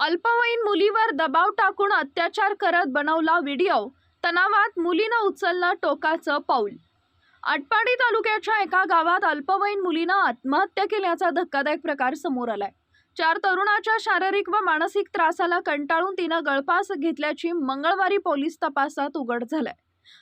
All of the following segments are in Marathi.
अल्पवयीन मुलीवर दबाव टाकून अत्याचार करत बनवला व्हिडिओ, तणावात मुलीनं उचललं टोकाचं पाऊल। आटपाडी तालुक्याच्या एका गावात अल्पवयीन मुलीनं आत्महत्या केल्याचा धक्कादायक प्रकार समोर आलाय। 4 तरुणाच्या शारीरिक व मानसिक त्रासाला कंटाळून तिनं गळफास घेतल्याची मंगळवारी पोलीस तपासात उघड झालंय।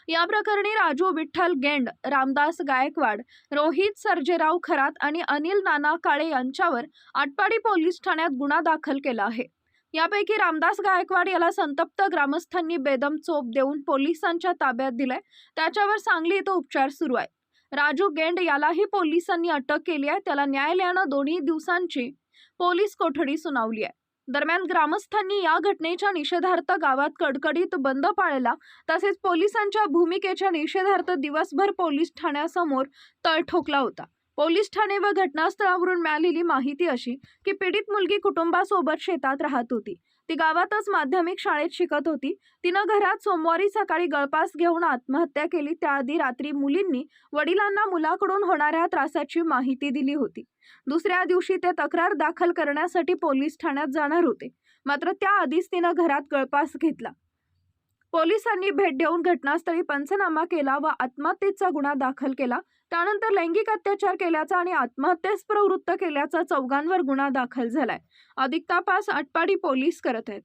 या प्रकरणी राजू विठ्ठल गेंड, रामदास गायकवाड, रोहित सर्जेराव खरात आणि अनिल नाना काळे यांच्यावर आटपाडी पोलीस ठाण्यात गुन्हा दाखल केला आहे। यापैकी रामदास गायकवाड याला संतप्त ग्रामस्थांनी बेदम चोप देऊन पोलिसांच्या ताब्यात दिले। त्याच्यावर सांगली इथं उपचार सुरू आहेत। राजू गेंड यालाही पोलिसांनी अटक केली आहे। त्याला न्यायालयानं 2 दिवसांची पोलीस कोठडी सुनावली आहे। दरम्यान ग्रामस्थांनी या घटनेच्या निषेधार्थ गावात कडकडीत बंद पाळला। तसेच पोलिसांच्या भूमिकेच्या निषेधार्थ दिवसभर पोलीस ठाण्यासमोर तळ ठोकला होता। पोलीस ठाणे व घटनास्थळावरून मिळालेली माहिती अशी की पीडित मुलगी कुटुंबासोबत शेतात राहत होती। ती गावातच माध्यमिक शाळेत शिकत होती। तिनं घरात सोमवारी सकाळी गळफास घेऊन आत्महत्या केली। त्याआधी रात्री मुलींनी वडिलांना मुलाकडून होणाऱ्या त्रासाची माहिती दिली होती। दुसऱ्या दिवशी ते तक्रार दाखल करण्यासाठी पोलीस ठाण्यात जाणार होते, मात्र त्याआधीच तिनं घरात गळफास घेतला। पोलिसांनी भेट देऊन घटनास्थळी पंचनामा केला व आत्महत्येचा गुन्हा दाखल केला। त्यानंतर लैंगिक अत्याचार केल्याचा आणि आत्महत्येस प्रवृत्त केल्याचा 4घांवर गुन्हा दाखल झालाय। अधिक तपास आटपाडी पोलीस करत आहेत।